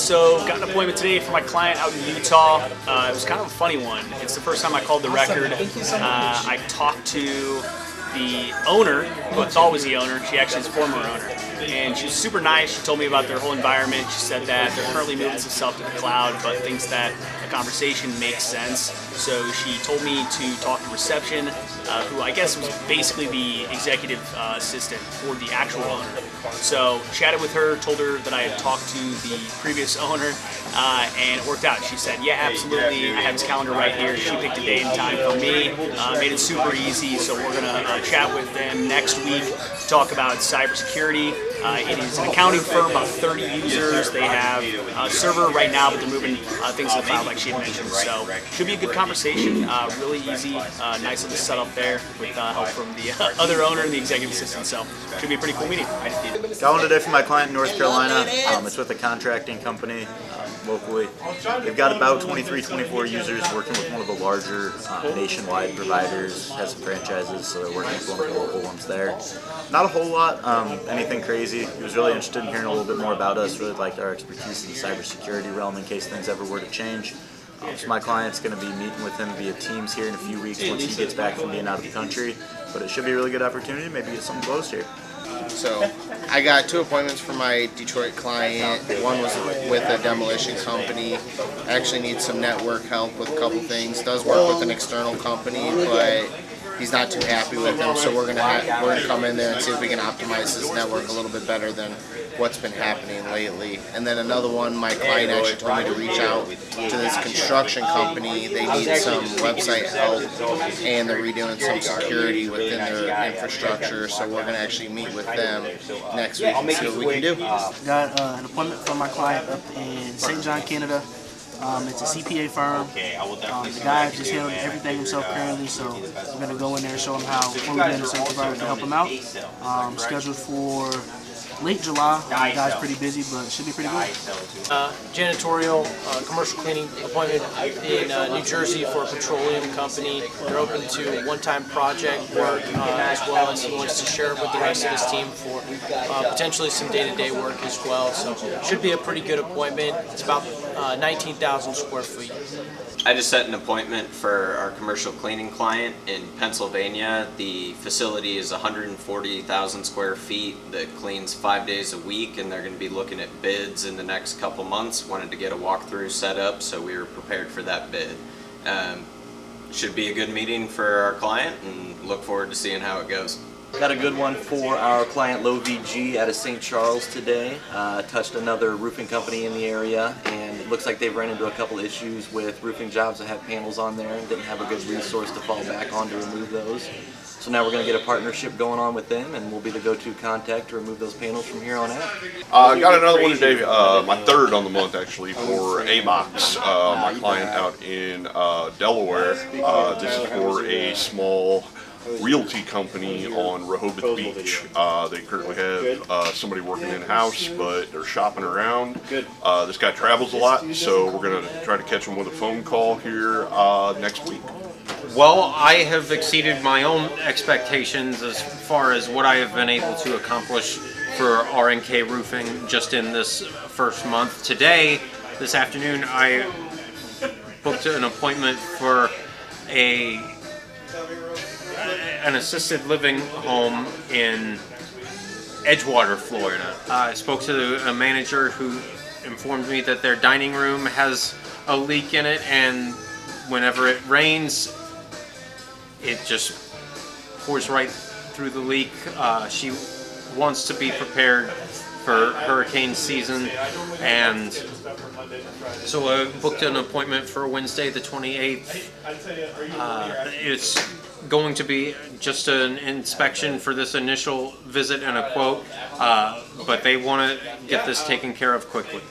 So got an appointment today for my client out in Utah. It was kind of a funny one. It's the first time I called the record. I talked to the owner, who I thought was the owner. She actually is a former owner. And she was super nice. She told me about their whole environment. She said that they're currently moving some stuff to the cloud, but thinks that the conversation makes sense. So she told me to talk to reception, who I guess was basically the executive assistant for the actual owner. So chatted with her, told her that I had talked to the previous owner, and it worked out. She said, yeah, absolutely. I have his calendar right here. She picked a day and time for me, made it super easy. So we're gonna chat with them next week to talk about cybersecurity. It is an accounting firm, about 30 users. They have a server right now, but they're moving things to the cloud like she had mentioned. So should be a good conversation, really easy, nice little setup there with help from the other owner and the executive assistant. So should be a pretty cool meeting. Got one today from my client in North Carolina. It's with a contracting company locally. They've got about 23, 24 users working with one of the larger nationwide providers. Has some franchises, so they're working with one of the local ones there. Not a whole lot, anything crazy. He was really interested in hearing a little bit more about us, really liked our expertise in the cybersecurity realm in case things ever were to change. So my client's going to be meeting with him via Teams here in a few weeks once he gets back from being out of the country. But it should be a really good opportunity, maybe get something closed here. So I got 2 appointments for my Detroit client. One was with a demolition company. I actually need some network help with a couple things. Does work with an external company, but he's not too happy with them. So we're gonna come in there and see if we can optimize his network a little bit better than what's been happening lately. And then another one, my client actually told me to reach out to this construction company. They need some website help and they're redoing some security within their infrastructure. So we're going to actually meet with them next week and see what we can do. Got an appointment for my client up in St. John, Canada. It's a CPA firm. The guy just handled everything himself currently, so we're going to go in there and show him how we're going to certified to help him out. Scheduled for late July. The guy's pretty busy, but it should be pretty good. Janitorial commercial cleaning appointment in New Jersey for a petroleum company. They're open to one-time project work as well as he wants to share it with the rest of his team for potentially some day-to-day work as well. So should be a pretty good appointment. It's about 19,000 square feet. I just set an appointment for our commercial cleaning client in Pennsylvania. The facility is 140,000 square feet that cleans 5 days a week, and they're going to be looking at bids in the next couple months. Wanted to get a walkthrough set up, so we were prepared for that bid. Should be a good meeting for our client, and look forward to seeing how it goes. Got a good one for our client Low VG out of St. Charles today. Touched another roofing company in the area, and it looks like they've run into a couple issues with roofing jobs that had panels on there and didn't have a good resource to fall back on to remove those. So now we're going to get a partnership going on with them, and we'll be the go-to contact to remove those panels from here on out. I got another one today, my third on the month actually, for A-Box, my client out in Delaware. This is for a small realty company on Rehoboth Beach. They currently have somebody working in-house, but they're shopping around. This guy travels a lot, so we're going to try to catch him with a phone call here next week. Well, I have exceeded my own expectations as far as what I have been able to accomplish for RNK Roofing just in this first month. Today, this afternoon, I booked an appointment for an assisted living home in Edgewater, Florida. I spoke to a manager who informed me that their dining room has a leak in it, and whenever it rains, it just pours right through the leak. She wants to be prepared for hurricane season, and so I booked an appointment for Wednesday the 28th. It's going to be just an inspection for this initial visit and a quote, but they want to get this taken care of quickly.